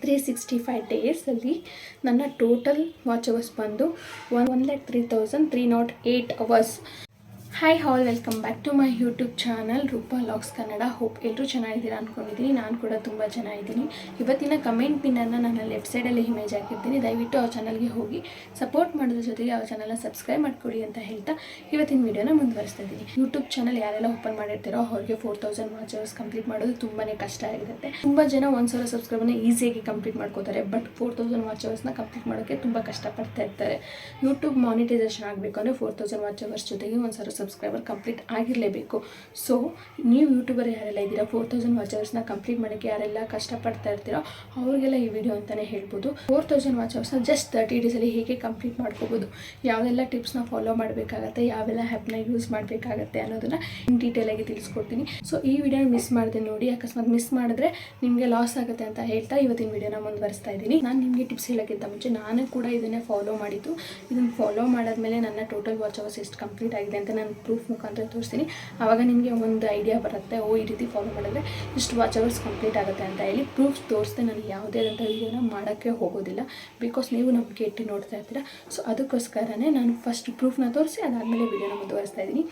365 ಡೇಸಲ್ಲಿ ನನ್ನ total watch hours ಬಂದು 1,03,308 hours. Hi all, welcome back to my YouTube channel Roopa logs Kannada. Hope ಎಲ್ಲರೂ ಚೆನ್ನಾಗಿದ್ದೀರಾ ಅಂದ್ಕೊಂಡಿದ್ದೀನಿ. ನಾನು ಕೂಡ ತುಂಬ ಚೆನ್ನಾಗಿದ್ದೀನಿ. ಇವತ್ತಿನ ಕಮೆಂಟ್ ಪಿನ್ನನ್ನು ನಾನು ಲೆಫ್ಟ್ ಸೈಡಲ್ಲಿ ಇಮೇಜ್ ಹಾಕಿರ್ತೀನಿ. ದಯವಿಟ್ಟು ಆ ಚಾನಲ್ಗೆ ಹೋಗಿ ಸಪೋರ್ಟ್ ಮಾಡೋದ್ರ ಜೊತೆಗೆ ಆ ಚಾನಲ್ನ ಸಬ್ಸ್ಕ್ರೈಬ್ ಮಾಡ್ಕೊಳ್ಳಿ ಅಂತ ಹೇಳ್ತಾ ಇವತ್ತಿನ ವೀಡಿಯೋನ ಮುಂದುವರಿಸ್ತಾ ಇದ್ದೀನಿ. ಯೂಟ್ಯೂಬ್ ಚಾನಲ್ ಯಾರೆಲ್ಲ ಓಪನ್ ಮಾಡಿರ್ತೀರೋ ಅವ್ರಿಗೆ 4,000 ವಾಚ್ ಅವರ್ಸ್ ಕಂಪ್ಲೀಟ್ ಮಾಡೋದು ತುಂಬಾ ಕಷ್ಟ ಆಗಿರುತ್ತೆ. ತುಂಬ ಜನ 1,000 ಸಬ್ಸ್ಕ್ರೈಬರ್ನ ಈಸಿಯಾಗಿ ಕಂಪ್ಲೀಟ್ ಮಾಡ್ಕೋತಾರೆ. ಬಟ್ 4,000 ವಾಚ್ ಅವರ್ಸ್ನ ಕಂಪ್ಲೀಟ್ ಮಾಡೋಕ್ಕೆ ತುಂಬ ಕಷ್ಟಪಡ್ತಾ ಇರ್ತಾರೆ. ಯೂಟ್ಯೂಬ್ ಮಾನಿಟೈಸೇಷನ್ ಆಗಬೇಕು ಅಂದರೆ 4,000 ವಾಚ್ ಅವರ್ಸ್ ಜೊತೆಗೆ 1,000 ಸಬ್ಸ್ಕ್ರೈಬರ್ ಕಂಪ್ಲೀಟ್ ಆಗಿರಲೇಬೇಕು. ಸೊ ನೀವು ಯೂಟ್ಯೂಬರ್ ಯಾರೆಲ್ಲ ಇದ್ದೀರಾ 4,000 ವಾಚ್ ಅವರ್ಸ್ನ ಕಂಪ್ಲೀಟ್ ಮಾಡೋಕ್ಕೆ ಯಾರೆಲ್ಲ ಕಷ್ಟಪಡ್ತಾ ಇರ್ತೀರೋ ಅವ್ರಿಗೆಲ್ಲ ಈ ವಿಡಿಯೋ ಅಂತಲೇ ಹೇಳ್ಬೋದು. 4,000 ವಾಚ್ ಅವರ್ಸ್ನ ಜಸ್ಟ್ 30 ಡೇಸಲ್ಲಿ ಹೇಗೆ ಕಂಪ್ಲೀಟ್ ಮಾಡ್ಕೋಬೋದು, ಯಾವೆಲ್ಲ ಟಿಪ್ಸ್ನ ಫಾಲೋ ಮಾಡಬೇಕಾಗತ್ತೆ, ಯಾವೆಲ್ಲ ಆ್ಯಪ್ನ ಯೂಸ್ ಮಾಡಬೇಕಾಗತ್ತೆ ಅನ್ನೋದನ್ನು ಡೀಟೇಲಾಗಿ ತಿಳಿಸ್ಕೊಡ್ತೀನಿ. ಸೊ ಈ ವಿಡಿಯೋನ ಮಿಸ್ ಮಾಡಿದೆ ನೋಡಿ. ಅಕಸ್ಮಾತ್ ಮಿಸ್ ಮಾಡಿದ್ರೆ ನಿಮಗೆ ಲಾಸ್ ಆಗುತ್ತೆ ಅಂತ ಹೇಳ್ತಾ ಇವತ್ತಿನ ವಿಡಿಯೋನ ಮುಂದುವರಿಸ್ತಾ ಇದ್ದೀನಿ. ನಾನು ನಿಮಗೆ ಟಿಪ್ಸ್ ಹೇಳೋಕ್ಕಿಂತ ಮುಂಚೆ ನಾನು ಕೂಡ ಇದನ್ನೇ ಫಾಲೋ ಮಾಡಿದ್ದು. ಇದನ್ನು ಫಾಲೋ ಮಾಡಾದ್ಮೇಲೆ ನನ್ನ ಟೋಟಲ್ ವಾಚ್ ಅವರ್ಸ್ ಎಷ್ಟು ಕಂಪ್ಲೀಟ್ ಆಗಿದೆ ಅಂತ ನಾನು ಪ್ರೂಫ್ ಮುಖಾಂತರ ತೋರಿಸ್ತೀನಿ. ಆವಾಗ ನಿಮಗೆ ಒಂದು ಐಡಿಯಾ ಬರುತ್ತೆ, ಈ ರೀತಿ ಫಾಲೋ ಮಾಡಿದ್ರೆ ಇಷ್ಟು ವಾಚ್ ಅವರ್ಸ್ ಕಂಪ್ಲೀಟ್ ಆಗುತ್ತೆ ಅಂತ ಹೇಳಿ. ಪ್ರೂಫ್ ತೋರಿಸ್ದೆ ನಾನು ಯಾವುದೇ ಆದಂಥ ವಿಡಿಯೋನ ಮಾಡೋಕ್ಕೆ ಹೋಗೋದಿಲ್ಲ. ಬಿಕಾಸ್ ನೀವು ನಂಬಿಕೆ ಇಟ್ಟು ನೋಡ್ತಾ ಇರ್ತೀರ. ಸೊ ಅದಕ್ಕೋಸ್ಕರನೇ ನಾನು ಫಸ್ಟ್ ಪ್ರೂಫ್ನ ತೋರಿಸಿ ಅದಾದಮೇಲೆ ವಿಡಿಯೋನ ಮುಂದುವರಿಸ್ತಾ ಇದ್ದೀನಿ.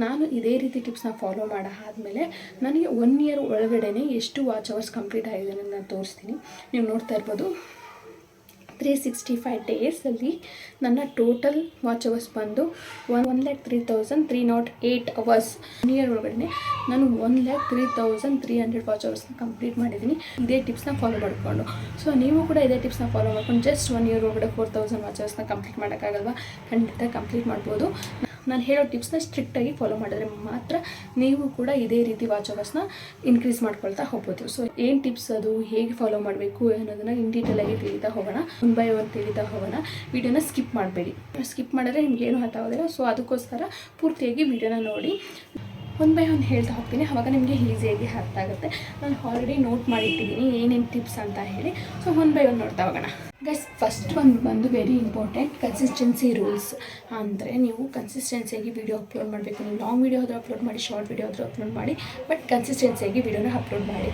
ನಾನು ಇದೇ ರೀತಿ ಟಿಪ್ಸ್ನ ಫಾಲೋ ಮಾಡಾದ್ಮೇಲೆ ನನಗೆ 1 ಇಯರ್ ಒಳಗಡೆ ಎಷ್ಟು ವಾಚ್ ಅವರ್ಸ್ ಕಂಪ್ಲೀಟ್ ಆಗಿದೆ ಅನ್ನೋದು ನಾನು ತೋರಿಸ್ತೀನಿ. ನೀವು ನೋಡ್ತಾ ಇರ್ಬೋದು 365 ಡೇಸಲ್ಲಿ ನನ್ನ ಟೋಟಲ್ ವಾಚ್ ಅವರ್ಸ್ ಬಂದು 1,03,308 ಅವರ್ಸ್. 1 ಇಯರ್ ಒಳಗಡೆ ನಾನು 1,03,300 ವಾಚ್ ಅವರ್ಸ್ನ ಕಂಪ್ಲೀಟ್ ಮಾಡಿದ್ದೀನಿ ಇದೇ ಟಿಪ್ಸ್ನ ಫಾಲೋ ಮಾಡಿಕೊಂಡು. ಸೊ ನೀವು ಕೂಡ ಇದೇ ಟಿಪ್ಸ್ನ ಫಾಲೋ ಮಾಡ್ಕೊಂಡು ಜಸ್ಟ್ 1 ಇಯರ್ ಒಳಗಡೆ 4,000 ವಾಚ್ ಅವರ್ಸ್ನ ಕಂಪ್ಲೀಟ್ ಮಾಡೋಕ್ಕಾಗಲ್ವಾ? ಖಂಡಿತ ಕಂಪ್ಲೀಟ್ ಮಾಡ್ಬೋದು. ನಾನು ಹೇಳೋ ಟಿಪ್ಸ್ನ ಸ್ಟ್ರಿಕ್ಟಾಗಿ ಫಾಲೋ ಮಾಡಿದ್ರೆ ಮಾತ್ರ ನೀವು ಕೂಡ ಇದೇ ರೀತಿ ವಾಚ್ ಅವರ್ಸ್ನ ಇನ್ಕ್ರೀಸ್ ಮಾಡ್ಕೊಳ್ತಾ ಹೋಗ್ಬೋದು. ಸೊ ಏನು ಟಿಪ್ಸ್, ಅದು ಹೇಗೆ ಫಾಲೋ ಮಾಡಬೇಕು ಅನ್ನೋದನ್ನು ಇನ್ ಡೀಟೇಲಾಗಿ ತಿಳಿತಾ ಹೋಗೋಣ. 1 by 1 ತಿಳಿತಾ ಹೋಗೋಣ. ವಿಡಿಯೋನ ಸ್ಕಿಪ್ ಮಾಡಬೇಡಿ. ಸ್ಕಿಪ್ ಮಾಡಿದ್ರೆ ನಿಮಗೇನು ಅರ್ಥ ಆಗೋದಿಲ್ಲ. ಸೊ ಅದಕ್ಕೋಸ್ಕರ ಪೂರ್ತಿಯಾಗಿ ವಿಡಿಯೋನ ನೋಡಿ. 1 by 1 ಹೇಳ್ತಾ ಹೋಗ್ತೀನಿ, ಆವಾಗ ನಿಮಗೆ ಈಸಿಯಾಗಿ ಅರ್ಥ ಆಗುತ್ತೆ. ನಾನು ಆಲ್ರೆಡಿ ನೋಟ್ ಮಾಡಿಟ್ಟಿದ್ದೀನಿ ಏನೇನು ಟಿಪ್ಸ್ ಅಂತ ಹೇಳಿ. ಸೊ 1 by 1 ನೋಡ್ತಾ ಹೋಗೋಣ. ಗೈಸ್, ಫಸ್ಟ್ ಒಂದು ಬಂದು ವೆರಿ ಇಂಪಾರ್ಟೆಂಟ್, ಕನ್ಸಿಸ್ಟೆನ್ಸಿ ರೂಲ್ಸ್. ಅಂದರೆ ನೀವು ಕನ್ಸಿಸ್ಟೆನ್ಸಿಯಾಗಿ ವಿಡಿಯೋ ಅಪ್ಲೋಡ್ ಮಾಡಬೇಕು. ನೀವು ಲಾಂಗ್ ವಿಡಿಯೋ ಆದರೂ ಅಪ್ಲೋಡ್ ಮಾಡಿ, ಶಾರ್ಟ್ ವಿಡಿಯೋ ಆದರೂ ಅಪ್ಲೋಡ್ ಮಾಡಿ, ಬಟ್ ಕನ್ಸಿಸ್ಟೆನ್ಸಿಯಾಗಿ ವಿಡಿಯೋನ ಅಪ್ಲೋಡ್ ಮಾಡಿ.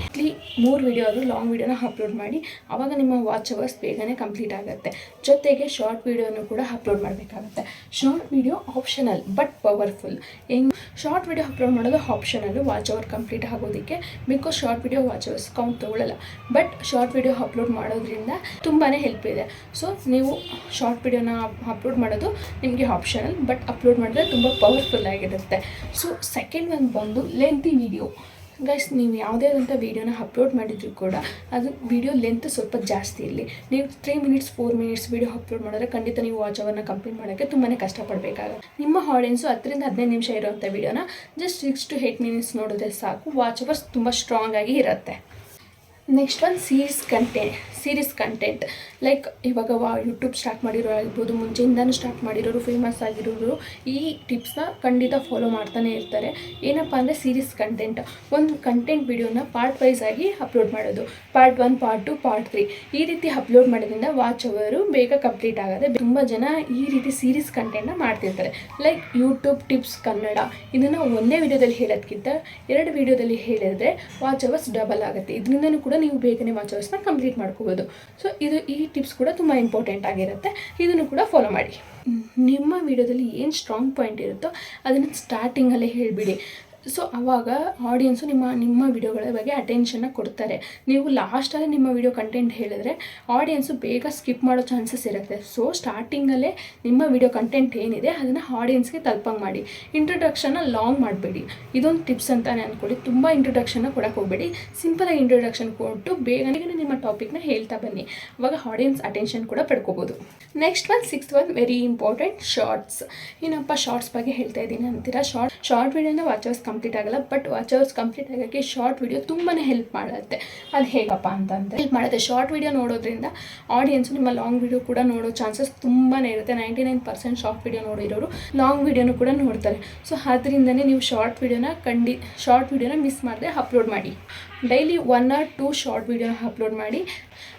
3 ವಿಡಿಯೋ ಆದರೂ ಲಾಂಗ್ ವಿಡಿಯೋನ ಅಪ್ಲೋಡ್ ಮಾಡಿ. ಆವಾಗ ನಿಮ್ಮ ವಾಚ್ ಅವರ್ಸ್ ಬೇಗನೆ ಕಂಪ್ಲೀಟ್ ಆಗುತ್ತೆ. ಜೊತೆಗೆ ಶಾರ್ಟ್ ವಿಡಿಯೋನು ಕೂಡ ಅಪ್ಲೋಡ್ ಮಾಡಬೇಕಾಗುತ್ತೆ. Short video optional but powerful. Short video upload ಮಾಡೋದು ಆಪ್ಷನಲ್ಲು ವಾಚ್ ಅವರ್ ಕಂಪ್ಲೀಟ್ ಆಗೋದಕ್ಕೆ. Because short video watch hours count ತೊಗೊಳ್ಳಲ್ಲ. ಬಟ್ ಶಾರ್ಟ್ ವಿಡಿಯೋ ಅಪ್ಲೋಡ್ ಮಾಡೋದ್ರಿಂದ ತುಂಬಾ ಹೆಲ್ಪ್ ಇದೆ. ಸೊ ನೀವು ಶಾರ್ಟ್ ವಿಡಿಯೋನ ಅಪ್ಲೋಡ್ ಮಾಡೋದು ನಿಮಗೆ ಆಪ್ಷನಲ್, ಬಟ್ ಅಪ್ಲೋಡ್ ಮಾಡಿದ್ರೆ ತುಂಬ ಪವರ್ಫುಲ್ ಆಗಿರುತ್ತೆ. ಸೊ ಸೆಕೆಂಡ್ ಒಂದು ಬಂದು ಲೆಂತಿ ವಿಡಿಯೋ. ಗೈಸ್, ನೀವು ಯಾವುದೇ ಆದಂಥ ವೀಡಿಯೋನ ಅಪ್ಲೋಡ್ ಮಾಡಿದ್ರು ಕೂಡ ಅದು ವಿಡಿಯೋ ಲೆಂತ್ ಸ್ವಲ್ಪ ಜಾಸ್ತಿ ಇರಲಿ. ನೀವು 3 minutes 4 minutes ವೀಡಿಯೋ ಅಪ್ಲೋಡ್ ಮಾಡಿದ್ರೆ ಖಂಡಿತ ನೀವು ವಾಚ್ ಅವರ್ನ ಕಂಪ್ಲೀಟ್ ಮಾಡೋಕ್ಕೆ ತುಂಬಾ ಕಷ್ಟಪಡಬೇಕಾಗುತ್ತೆ. ನಿಮ್ಮ ಆಡಿಯನ್ಸು 10 ರಿಂದ 15 ನಿಮಿಷ ಇರೋಂಥ ವೀಡಿಯೋನ ಜಸ್ಟ್ 6 to 8 minutes ನೋಡಿದ್ರೆ ಸಾಕು. ವಾಚ್ ಅವರ್ಸ್ ತುಂಬ ಸ್ಟ್ರಾಂಗ್ ಆಗಿ ಇರುತ್ತೆ. ನೆಕ್ಸ್ಟ್ ಒಂದು ಸೀರೀಸ್ ಕಂಟೆಂಟ್ ಲೈಕ್ ಇವಾಗ ಯೂಟ್ಯೂಬ್ ಸ್ಟಾರ್ಟ್ ಮಾಡಿರೋ ಆಗಿರ್ಬೋದು, ಮುಂಚೆಯಿಂದನೂ ಸ್ಟಾರ್ಟ್ ಮಾಡಿರೋರು, ಫೇಮಸ್ ಆಗಿರೋರು ಈ ಟಿಪ್ಸ್ನ ಖಂಡಿತ ಫಾಲೋ ಮಾಡ್ತಾನೆ ಇರ್ತಾರೆ. ಏನಪ್ಪ ಅಂದರೆ ಸೀರೀಸ್ ಕಂಟೆಂಟ್. ಒಂದು ಕಂಟೆಂಟ್ ವಿಡಿಯೋನ ಪಾರ್ಟ್ ವೈಸ್ ಆಗಿ ಅಪ್ಲೋಡ್ ಮಾಡೋದು. ಪಾರ್ಟ್ 1, ಪಾರ್ಟ್ 2, ಪಾರ್ಟ್ 3 ಈ ರೀತಿ ಅಪ್ಲೋಡ್ ಮಾಡೋದ್ರಿಂದ ವಾಚ್ ಅವರು ಬೇಗ ಕಂಪ್ಲೀಟ್ ಆಗುತ್ತೆ. ತುಂಬ ಜನ ಈ ರೀತಿ ಸೀರೀಸ್ ಕಂಟೆಂಟ್ನ ಮಾಡ್ತಿರ್ತಾರೆ. Like YouTube tips Kannada. ಇದನ್ನು ಒಂದೇ ವಿಡಿಯೋದಲ್ಲಿ ಹೇಳೋದಕ್ಕಿಂತ 2 ವಿಡಿಯೋದಲ್ಲಿ ಹೇಳಿದ್ರೆ ವಾಚ್ ಅವರ್ಸ್ ಡಬಲ್ ಆಗುತ್ತೆ. ಇದರಿಂದನೂ ಕೂಡ ನೀವು ಬೇಗನೆ ವಾಚ್ ಅವರ್ಸ್ನ ಕಂಪ್ಲೀಟ್ ಮಾಡ್ಕೋಬೋದು. ಸೊ ಈ ಟಿಪ್ಸ್ ಕೂಡ ತುಂಬ ಇಂಪಾರ್ಟೆಂಟ್ ಆಗಿರುತ್ತೆ. ಇದನ್ನು ಕೂಡ ಫಾಲೋ ಮಾಡಿ. ನಿಮ್ಮ ವಿಡಿಯೋದಲ್ಲಿ ಏನು ಸ್ಟ್ರಾಂಗ್ ಪಾಯಿಂಟ್ ಇರುತ್ತೋ ಅದನ್ನು ಸ್ಟಾರ್ಟಿಂಗಲ್ಲೇ ಹೇಳಿಬಿಡಿ. ಸೊ ಆವಾಗ ಆಡಿಯನ್ಸು ನಿಮ್ಮ ವಿಡಿಯೋಗಳ ಬಗ್ಗೆ ಅಟೆನ್ಷನ್ನ ಕೊಡ್ತಾರೆ. ನೀವು ಲಾಸ್ಟಲ್ಲಿ ನಿಮ್ಮ ವಿಡಿಯೋ ಕಂಟೆಂಟ್ ಹೇಳಿದ್ರೆ ಆಡಿಯನ್ಸು ಬೇಗ ಸ್ಕಿಪ್ ಮಾಡೋ ಚಾನ್ಸಸ್ ಇರುತ್ತೆ. ಸೊ ಸ್ಟಾರ್ಟಿಂಗಲ್ಲೇ ನಿಮ್ಮ ವಿಡಿಯೋ ಕಂಟೆಂಟ್ ಏನಿದೆ ಅದನ್ನು ಆಡಿಯನ್ಸ್ಗೆ ತಲುಪಂಗೆ ಮಾಡಿ. ಇಂಟ್ರೊಡಕ್ಷನ್ನ ಲಾಂಗ್ ಮಾಡಬೇಡಿ. ಇದೊಂದು ಟಿಪ್ಸ್ ಅಂತಲೇ ಅಂದ್ಕೊಳ್ಳಿ. ತುಂಬ ಇಂಟ್ರೊಡಕ್ಷನ್ನ ಕೊಡೋಕ್ಕೆ ಹೋಗಬೇಡಿ. ಸಿಂಪಲಾಗಿ ಇಂಟ್ರೊಡಕ್ಷನ್ ಕೊಟ್ಟು ಬೇಗನೆ ನಿಮ್ಮ ಟಾಪಿಕ್ನ ಹೇಳ್ತಾ ಬನ್ನಿ. ಆವಾಗ ಆಡಿಯನ್ಸ್ ಅಟೆನ್ಷನ್ ಕೂಡ ಪಡ್ಕೋಬೋದು. ನೆಕ್ಸ್ಟ್ ಒಂದು 6th one very important, shorts. ಏನಪ್ಪ ಶಾರ್ಟ್ಸ್ ಬಗ್ಗೆ ಹೇಳ್ತಾ ಇದ್ದೀನಿ ಅಂತೀರಾ? ಶಾರ್ಟ್ ವಿಡಿಯೋನ ವಾಚ್ ಅವರ್ಸ್ ಕಂಪ್ಲೀಟ್ ಆಗಲ್ಲ, ಬಟ್ ವಾಚ್ ಅವರ್ಸ್ ಕಂಪ್ಲೀಟ್ ಆಗೋಕ್ಕೆ ಶಾರ್ಟ್ ವಿಡಿಯೋ ತುಂಬಾ ಹೆಲ್ಪ್ ಮಾಡುತ್ತೆ. ಅದು ಹೇಗಪ್ಪ ಅಂತಂದರೆ ಹೆಲ್ಪ್ ಮಾಡುತ್ತೆ. ಶಾರ್ಟ್ ವಿಡಿಯೋ ನೋಡೋದ್ರಿಂದ ಆಡಿಯನ್ಸು ನಿಮ್ಮ ಲಾಂಗ್ ವಿಡಿಯೋ ಕೂಡ ನೋಡೋ ಚಾನ್ಸಸ್ ತುಂಬಾ ಇರುತ್ತೆ. 99% ಶಾರ್ಟ್ ವಿಡಿಯೋ ನೋಡಿರೋರು ಲಾಂಗ್ ವಿಡಿಯೋನು ಕೂಡ ನೋಡ್ತಾರೆ. ಸೊ ಅದರಿಂದನೇ ನೀವು ಶಾರ್ಟ್ ವಿಡಿಯೋನ ಮಿಸ್ ಮಾಡದೆ ಅಪ್ಲೋಡ್ ಮಾಡಿ. ಡೈಲಿ 1 or 2 ಶಾರ್ಟ್ ವೀಡಿಯೋನ ಅಪ್ಲೋಡ್ ಮಾಡಿ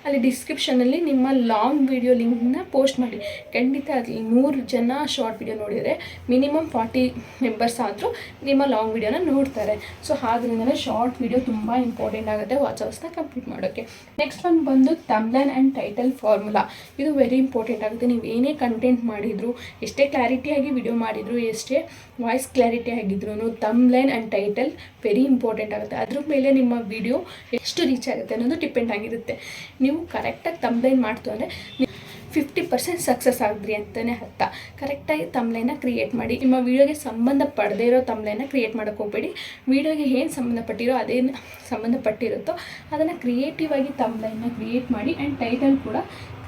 ಅಲ್ಲಿ ಡಿಸ್ಕ್ರಿಪ್ಷನಲ್ಲಿ ನಿಮ್ಮ ಲಾಂಗ್ ವೀಡಿಯೋ ಲಿಂಕ್ನ ಪೋಸ್ಟ್ ಮಾಡಿ. ಖಂಡಿತ ಅಲ್ಲಿ 100 ಜನ ಶಾರ್ಟ್ ವೀಡಿಯೋ ನೋಡಿದರೆ ಮಿನಿಮಮ್ 40 ಮೆಂಬರ್ಸ್ ಆದರೂ ನಿಮ್ಮ ಲಾಂಗ್ ವೀಡಿಯೋನ ನೋಡ್ತಾರೆ. ಸೊ ಆದ್ರಿಂದಲೇ ಶಾರ್ಟ್ ವೀಡಿಯೋ ತುಂಬ ಇಂಪಾರ್ಟೆಂಟ್ ಆಗುತ್ತೆ ವಾಚ್ ಅವರ್ಸ್ನ ಕಂಪ್ಲೀಟ್ ಮಾಡೋಕ್ಕೆ. ನೆಕ್ಸ್ಟ್ ಒಂದು ಬಂದು ಥಂಬ್ನೇಲ್ ಆ್ಯಂಡ್ ಟೈಟಲ್ ಫಾರ್ಮುಲಾ. ಇದು ವೆರಿ ಇಂಪಾರ್ಟೆಂಟ್ ಆಗುತ್ತೆ. ನೀವು ಏನೇ ಕಂಟೆಂಟ್ ಮಾಡಿದ್ರು, ಎಷ್ಟೇ ಕ್ಲಾರಿಟಿಯಾಗಿ ವಿಡಿಯೋ ಮಾಡಿದ್ರು, ಎಷ್ಟೇ ವಾಯ್ಸ್ ಕ್ಲಾರಿಟಿ ಆಗಿದ್ರು, thumbnail and title very important ಆಗುತ್ತೆ. ಅದ್ರ ಮೇಲೆ ನಿಮ್ಮ ವಿಡಿಯೋ ಎಷ್ಟು ರೀಚ್ ಆಗುತ್ತೆ ಅನ್ನೋದು ಡಿಪೆಂಡ್ ಆಗಿರುತ್ತೆ. ನೀವು ಕರೆಕ್ಟಾಗಿ ಥಂಬ್ನೇಲ್ ಮಾಡ್ತು ಅಂದರೆ 50% ಸಕ್ಸಸ್ ಆಗಿದ್ರಿ ಅಂತಲೇ ಅರ್ಥ. ಕರೆಕ್ಟಾಗಿ ಥಂಬ್ನೇಲ್ನ ಕ್ರಿಯೇಟ್ ಮಾಡಿ. ನಿಮ್ಮ ವೀಡಿಯೋಗೆ ಸಂಬಂಧಪಡದೇ ಇರೋ ಥಂಬ್ನೇಲ್ನ ಕ್ರಿಯೇಟ್ ಮಾಡೋಕ್ಕೆ ಹೋಗಬೇಡಿ. ವೀಡಿಯೋಗೆ ಏನು ಸಂಬಂಧಪಟ್ಟಿರುತ್ತೋ ಅದನ್ನು ಕ್ರಿಯೇಟಿವ್ ಆಗಿ ಥಂಬ್ನೇಲ್ನ ಕ್ರಿಯೇಟ್ ಮಾಡಿ. ಆ್ಯಂಡ್ ಟೈಟಲ್ ಕೂಡ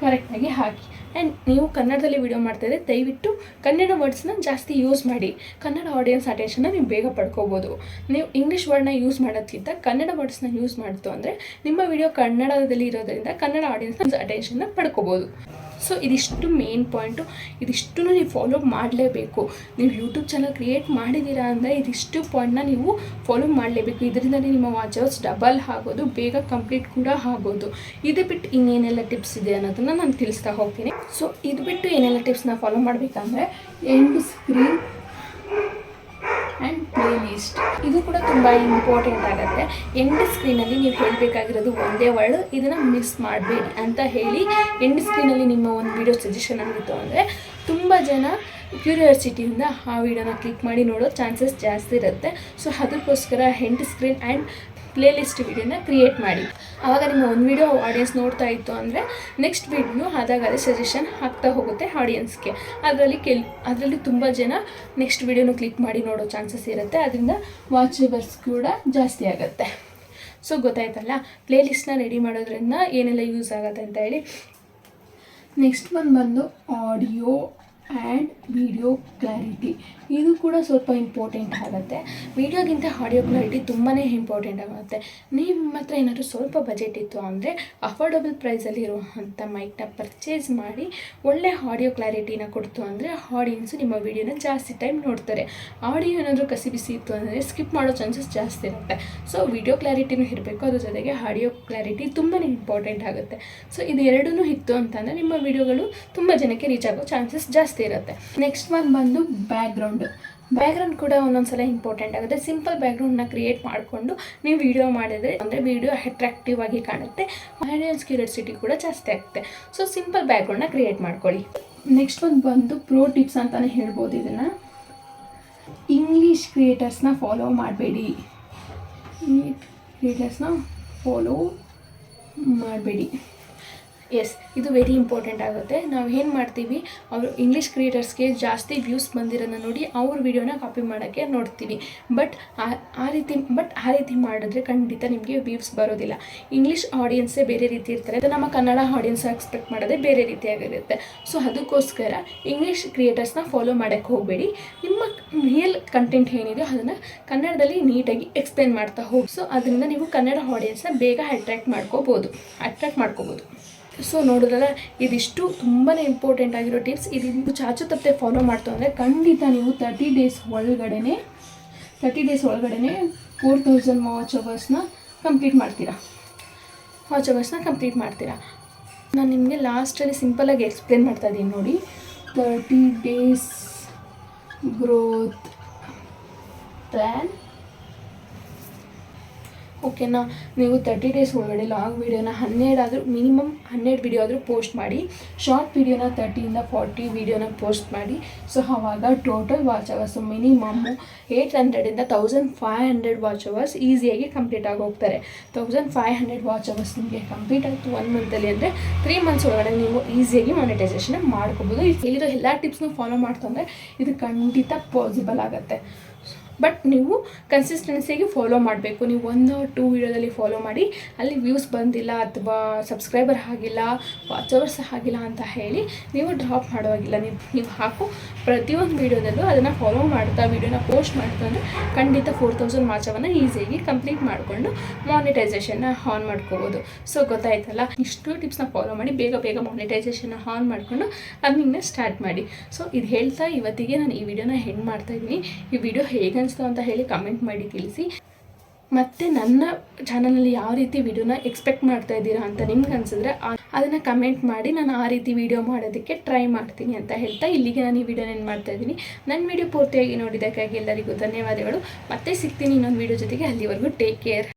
ಕರೆಕ್ಟಾಗಿ ಹಾಕಿ. ಆ್ಯಂಡ್ ನೀವು ಕನ್ನಡದಲ್ಲಿ ವೀಡಿಯೋ ಮಾಡ್ತಾಯಿದ್ರೆ ದಯವಿಟ್ಟು ಕನ್ನಡ ವರ್ಡ್ಸ್ನ ಜಾಸ್ತಿ ಯೂಸ್ ಮಾಡಿ. ಕನ್ನಡ ಆಡಿಯನ್ಸ್ ಅಟೆನ್ಷನ್ನ ನೀವು ಬೇಗ ಪಡ್ಕೋಬೋದು. ನೀವು ಇಂಗ್ಲೀಷ್ ವರ್ಡ್ನ ಯೂಸ್ ಮಾಡೋದಕ್ಕಿಂತ ಕನ್ನಡ ವರ್ಡ್ಸ್ನ ಯೂಸ್ ಮಾಡ್ತು ಅಂದರೆ ನಿಮ್ಮ ವಿಡಿಯೋ ಕನ್ನಡದಲ್ಲಿ ಇರೋದರಿಂದ ಕನ್ನಡ ಆಡಿಯನ್ಸ್ನ ಅಟೆನ್ಷನ್ನ ಪಡ್ಕೋಬೋದು. ಸೊ ಇದಿಷ್ಟು ಮೇನ್ ಪಾಯಿಂಟು. ಇದಿಷ್ಟು ನೀವು ಫಾಲೋ ಮಾಡಲೇಬೇಕು. ನೀವು ಯೂಟ್ಯೂಬ್ ಚಾನಲ್ ಕ್ರಿಯೇಟ್ ಮಾಡಿದ್ದೀರಾ ಅಂದರೆ ಇದಿಷ್ಟು ಪಾಯಿಂಟ್ನ ನೀವು ಫಾಲೋ ಮಾಡಲೇಬೇಕು. ಇದರಿಂದಲೇ ನಿಮ್ಮ ವಾಚ್ ಅವರ್ಸ್ ಡಬಲ್ ಆಗೋದು, ಬೇಗ ಕಂಪ್ಲೀಟ್ ಕೂಡ ಆಗೋದು. ಇದು ಬಿಟ್ಟು ಇನ್ನೇನೆಲ್ಲ ಟಿಪ್ಸ್ ಇದೆ ಅನ್ನೋದನ್ನು ನಾನು ತಿಳಿಸ್ತಾ ಹೋಗ್ತೀನಿ. ಸೊ ಇದು ಬಿಟ್ಟು ಏನೆಲ್ಲ ಟಿಪ್ಸ್ನ ಫಾಲೋ ಮಾಡಬೇಕಂದ್ರೆ end screen and play list, ಇದು ಕೂಡ ತುಂಬ ಇಂಪಾರ್ಟೆಂಟ್ ಆಗುತ್ತೆ. ಎಂಡ್ ಸ್ಕ್ರೀನಲ್ಲಿ ನೀವು ಹೇಳಬೇಕಾಗಿರೋದು ಒಂದೇ ವರ್ಡ್, ಇದನ್ನು ಮಿಸ್ ಮಾಡಬೇಡಿ ಅಂತ ಹೇಳಿ ಎಂಡ್ ಸ್ಕ್ರೀನಲ್ಲಿ ನಿಮ್ಮ ಒಂದು ವೀಡಿಯೋ ಸಜೆಷನ್ ಆಗಿತ್ತು ಅಂದರೆ ತುಂಬ ಜನ ಕ್ಯೂರಿಯಾಸಿಟಿಯಿಂದ ಆ ವಿಡಿಯೋನ ಕ್ಲಿಕ್ ಮಾಡಿ ನೋಡೋ ಚಾನ್ಸಸ್ ಜಾಸ್ತಿ ಇರುತ್ತೆ. ಸೊ ಅದಕ್ಕೋಸ್ಕರ end screen and play list ವಿಡಿಯೋನ ಕ್ರಿಯೇಟ್ ಮಾಡಿ. ಆವಾಗ ನಿಮ್ಮ ಒಂದು ವಿಡಿಯೋ ಆಡಿಯನ್ಸ್ ನೋಡ್ತಾ ಇತ್ತು ಅಂದರೆ ನೆಕ್ಸ್ಟ್ ವಿಡಿಯೋ ಆದಾಗ ಅದೇ ಸಜೆಷನ್ ಆಗ್ತಾ ಹೋಗುತ್ತೆ ಆಡಿಯನ್ಸ್ಗೆ. ಅದರಲ್ಲಿ ತುಂಬ ಜನ ನೆಕ್ಸ್ಟ್ ವಿಡಿಯೋನ ಕ್ಲಿಕ್ ಮಾಡಿ ನೋಡೋ ಚಾನ್ಸಸ್ ಇರುತ್ತೆ. ಅದರಿಂದ ವಾಚ್ ಅವರ್ಸ್ ಕೂಡ ಜಾಸ್ತಿ ಆಗುತ್ತೆ. ಸೊ ಗೊತ್ತಾಯ್ತಲ್ಲ, ಪ್ಲೇ ಲಿಸ್ಟ್ನ ರೆಡಿ ಮಾಡೋದ್ರಿಂದ ಏನೆಲ್ಲ ಯೂಸ್ ಆಗುತ್ತೆ ಅಂತ ಹೇಳಿ. ನೆಕ್ಸ್ಟ್ ಬಂದು ಆಡಿಯೋ ಆ್ಯಂಡ್ ವಿಡಿಯೋ ಕ್ಲಾರಿಟಿ. ಇದು ಕೂಡ ಸ್ವಲ್ಪ ಇಂಪಾರ್ಟೆಂಟ್ ಆಗುತ್ತೆ. ವಿಡಿಯೋಗಿಂತ ಆಡಿಯೋ ಕ್ಲಾರಿಟಿ ತುಂಬಾ ಇಂಪಾರ್ಟೆಂಟ್ ಆಗುತ್ತೆ. ನಿಮ್ಮ ಹತ್ರ ಏನಾದರೂ ಸ್ವಲ್ಪ ಬಜೆಟ್ ಇತ್ತು ಅಂದರೆ ಅಫೋರ್ಡಬಲ್ ಪ್ರೈಸಲ್ಲಿ ಇರುವಂಥ ಮೈಕ್ನ ಪರ್ಚೇಸ್ ಮಾಡಿ ಒಳ್ಳೆ ಆಡಿಯೋ ಕ್ಲಾರಿಟಿನ ಕೊಡ್ತು ಅಂದರೆ ಆಡಿಯನ್ಸು ನಿಮ್ಮ ವೀಡಿಯೋನ ಜಾಸ್ತಿ ಟೈಮ್ ನೋಡ್ತಾರೆ. ಆಡಿಯೋ ಏನಾದರೂ ಕಸಿ ಬಿಸಿ ಇತ್ತು ಅಂದರೆ ಸ್ಕಿಪ್ ಮಾಡೋ ಚಾನ್ಸಸ್ ಜಾಸ್ತಿ ಇರುತ್ತೆ. ಸೊ ವಿಡಿಯೋ ಕ್ಲಾರಿಟಿನೂ ಇರಬೇಕು, ಅದ್ರ ಜೊತೆಗೆ ಆಡಿಯೋ ಕ್ಲಾರಿಟಿ ತುಂಬಾ ಇಂಪಾರ್ಟೆಂಟ್ ಆಗುತ್ತೆ. ಸೊ ಇದು ಎರಡೂ ಇತ್ತು ಅಂತಂದರೆ ನಿಮ್ಮ ವೀಡಿಯೋಗಳು ತುಂಬ ಜನಕ್ಕೆ ರೀಚ್ ಆಗೋ ಚಾನ್ಸಸ್ ಜಾಸ್ತಿ ಇರುತ್ತೆ. ನೆಕ್ಸ್ಟ್ ಬಂದು ಬ್ಯಾಕ್ಗ್ರೌಂಡ್ ಕೂಡ ಒಂದೊಂದ್ಸಲ ಇಂಪಾರ್ಟೆಂಟ್ ಆಗುತ್ತೆ. ಸಿಂಪಲ್ ಬ್ಯಾಕ್ಗ್ರೌಂಡ್ನ ಕ್ರಿಯೇಟ್ ಮಾಡಿಕೊಂಡು ನೀವು ವಿಡಿಯೋ ಮಾಡಿದರೆ ಅಂದರೆ ವಿಡಿಯೋ ಅಟ್ರಾಕ್ಟಿವ್ ಆಗಿ ಕಾಣುತ್ತೆ, ಆಡಿಯನ್ಸ್ ಕ್ಯೂರಿಯಾಸಿಟಿ ಕೂಡ ಜಾಸ್ತಿ ಆಗುತ್ತೆ. ಸೊ ಸಿಂಪಲ್ ಬ್ಯಾಕ್ಗ್ರೌಂಡ್ನ ಕ್ರಿಯೇಟ್ ಮಾಡ್ಕೊಳ್ಳಿ. ನೆಕ್ಸ್ಟ್ ಬಂದು ಪ್ರೋ ಟಿಪ್ಸ್ ಅಂತಲೇ ಹೇಳ್ಬೋದು. ಇದನ್ನು ಇಂಗ್ಲೀಷ್ ಕ್ರಿಯೇಟರ್ಸ್ನ ಫಾಲೋ ಮಾಡಬೇಡಿ. ಎಸ್, ಇದು ವೆರಿ ಇಂಪಾರ್ಟೆಂಟ್ ಆಗುತ್ತೆ. ನಾವು ಏನು ಮಾಡ್ತೀವಿ, ಅವರು ಇಂಗ್ಲೀಷ್ ಕ್ರಿಯೇಟರ್ಸ್ಗೆ ಜಾಸ್ತಿ ವ್ಯೂಸ್ ಬಂದಿರೋದನ್ನ ನೋಡಿ ಅವ್ರ ವಿಡಿಯೋನ ಕಾಪಿ ಮಾಡೋಕ್ಕೆ ನೋಡ್ತೀವಿ. ಬಟ್ ಆ ರೀತಿ ಮಾಡಿದ್ರೆ ಖಂಡಿತ ನಿಮಗೆ ವ್ಯೂಸ್ ಬರೋದಿಲ್ಲ. ಇಂಗ್ಲೀಷ್ ಆಡಿಯನ್ಸೇ ಬೇರೆ ರೀತಿ ಇರ್ತಾರೆ, ಅದು ನಮ್ಮ ಕನ್ನಡ ಆಡಿಯನ್ಸ್ ಎಕ್ಸ್ಪೆಕ್ಟ್ ಮಾಡೋದೇ ಬೇರೆ ರೀತಿಯಾಗಿರುತ್ತೆ. ಸೊ ಅದಕ್ಕೋಸ್ಕರ ಇಂಗ್ಲೀಷ್ ಕ್ರಿಯೇಟರ್ಸ್ನ ಫಾಲೋ ಮಾಡೋಕ್ಕೆ ಹೋಗಬೇಡಿ. ನಿಮ್ಮ ರಿಯಲ್ ಕಂಟೆಂಟ್ ಏನಿದೆ ಅದನ್ನು ಕನ್ನಡದಲ್ಲಿ ನೀಟಾಗಿ ಎಕ್ಸ್ಪ್ಲೇನ್ ಮಾಡ್ತಾ ಹೋಗಿ. ಸೊ ಅದರಿಂದ ನೀವು ಕನ್ನಡ ಆಡಿಯನ್ಸ್ನ ಬೇಗ ಅಟ್ರಾಕ್ಟ್ ಮಾಡ್ಕೋಬೋದು. ಸೊ ನೋಡಿದ್ರಲ್ಲ, ಇದಿಷ್ಟು ತುಂಬಾ ಇಂಪಾರ್ಟೆಂಟ್ ಆಗಿರೋ ಟಿಪ್ಸ್. ಇದು ಚಾಚು ತಪ್ಪದೆ ಫಾಲೋ ಮಾಡ್ತು ಅಂದರೆ ಖಂಡಿತ ನೀವು 30 ಡೇಸ್ ಒಳಗಡೆ 4000 ವಾಚ್ ಅವರ್ಸ್ನ ಕಂಪ್ಲೀಟ್ ಮಾಡ್ತೀರಾ. ನಾನು ನಿಮಗೆ ಲಾಸ್ಟಲ್ಲಿ ಸಿಂಪಲಾಗಿ ಎಕ್ಸ್ಪ್ಲೇನ್ ಮಾಡ್ತಾ ಇದ್ದೀನಿ ನೋಡಿ. 30 ಡೇಸ್ ಗ್ರೋತ್ ಪ್ಲ್ಯಾನ್. ಓಕೆನಾ, ನೀವು 30 ಡೇಸ್ ಒಳಗಡೆ ಲಾಂಗ್ ವೀಡಿಯೋನ 12 ವೀಡಿಯೋ ಆದರೂ ಪೋಸ್ಟ್ ಮಾಡಿ. ಶಾರ್ಟ್ ವೀಡಿಯೋನ 30 ಇಂದ 40 ವೀಡಿಯೋನ ಪೋಸ್ಟ್ ಮಾಡಿ. ಸೊ ಆವಾಗ ಟೋಟಲ್ ವಾಚ್ ಅವರ್ಸ್ ಮಿನಿಮಮ್ಮು 800 ಇಂದ 1500 ವಾಚ್ ಅವರ್ಸ್ ಈಸಿಯಾಗಿ ಕಂಪ್ಲೀಟ್ ಆಗಿ ಹೋಗ್ತಾರೆ. 1500 ವಾಚ್ ಅವರ್ಸ್ ನಿಮಗೆ ಕಂಪ್ಲೀಟ್ ಆಯಿತು 1 ಮಂತಲ್ಲಿ ಅಂದರೆ 3 ಮಂತ್ಸ್ ಒಳಗಡೆ ನೀವು ಈಸಿಯಾಗಿ ಮಾನಿಟೈಸೇಷನ್ ಮಾಡ್ಕೋಬೋದು. ಇಲ್ಲಿರೋ ಎಲ್ಲ ಟಿಪ್ಸ್ನೂ ಫಾಲೋ ಮಾಡ್ತಂದರೆ ಇದು ಖಂಡಿತ ಪಾಸಿಬಲ್ ಆಗುತ್ತೆ. ಬಟ್ ನೀವು ಕನ್ಸಿಸ್ಟೆನ್ಸಿಯಾಗಿ ಫಾಲೋ ಮಾಡಬೇಕು. ನೀವು 1 or 2 ವೀಡಿಯೋದಲ್ಲಿ ಫಾಲೋ ಮಾಡಿ ಅಲ್ಲಿ ವ್ಯೂಸ್ ಬಂದಿಲ್ಲ ಅಥವಾ ಸಬ್ಸ್ಕ್ರೈಬರ್ ಆಗಿಲ್ಲ, ವಾಚ್ ಅವರ್ಸ್ ಆಗಿಲ್ಲ ಅಂತ ಹೇಳಿ ನೀವು ಡ್ರಾಪ್ ಮಾಡೋವಾಗಿಲ್ಲ. ನೀವು ಹಾಕು ಪ್ರತಿಯೊಂದು ವೀಡಿಯೋದಲ್ಲೂ ಅದನ್ನು ಫಾಲೋ ಮಾಡ್ತಾ ವೀಡಿಯೋನ ಪೋಸ್ಟ್ ಮಾಡ್ತಾ ಅಂದರೆ ಖಂಡಿತ 4000 ವಾಚ್ ಅವರ್ನ ಈಸಿಯಾಗಿ ಕಂಪ್ಲೀಟ್ ಮಾಡಿಕೊಂಡು ಮಾನಿಟೈಸೇಷನ್ನ ಆನ್ ಮಾಡ್ಕೋಬೋದು. ಸೊ ಗೊತ್ತಾಯ್ತಲ್ಲ, ಇಷ್ಟು ಟಿಪ್ಸ್ನ ಫಾಲೋ ಮಾಡಿ ಬೇಗ ಮಾನಿಟೈಸೇಷನ್ನ ಆನ್ ಮಾಡಿಕೊಂಡು ಅರ್ನಿಂಗ್ನ ಸ್ಟಾರ್ಟ್ ಮಾಡಿ. ಸೊ ಇದು ಹೇಳ್ತಾ ಇವತ್ತಿಗೆ ನಾನು ಈ ವಿಡಿಯೋನ ಎಂಡ್ ಮಾಡ್ತಾಯಿದ್ದೀನಿ. ಈ ವಿಡಿಯೋ ಹೇಗೆ ಅಂತ ಹೇಳಿ ಕಮೆಂಟ್ ಮಾಡಿ ತಿಳಿಸಿ. ಮತ್ತು ನನ್ನ ಚಾನಲಲ್ಲಿ ಯಾವ ರೀತಿ ವಿಡಿಯೋನ ಎಕ್ಸ್ಪೆಕ್ಟ್ ಮಾಡ್ತಾ ಇದ್ದೀರಾ ಅಂತ ನಿಮ್ಗೆ ಅನಿಸಿದ್ರೆ ಅದನ್ನು ಕಮೆಂಟ್ ಮಾಡಿ ನಾನು ಆ ರೀತಿ ವಿಡಿಯೋ ಮಾಡೋದಕ್ಕೆ ಟ್ರೈ ಮಾಡ್ತೀನಿ ಅಂತ ಹೇಳ್ತಾ ಇಲ್ಲಿಗೆ ನಾನು ಈ ವಿಡಿಯೋನ ಏನು ಮಾಡ್ತಾ ಇದ್ದೀನಿ. ನನ್ನ ವಿಡಿಯೋ ಪೂರ್ತಿಯಾಗಿ ನೋಡಿದ್ದಕ್ಕಾಗಿ ಎಲ್ಲರಿಗೂ ಧನ್ಯವಾದಗಳು. ಮತ್ತೆ ಸಿಗ್ತೀನಿ ಇನ್ನೊಂದು ವಿಡಿಯೋ ಜೊತೆಗೆ. ಅಲ್ಲಿವರೆಗೂ ಟೇಕ್ ಕೇರ್.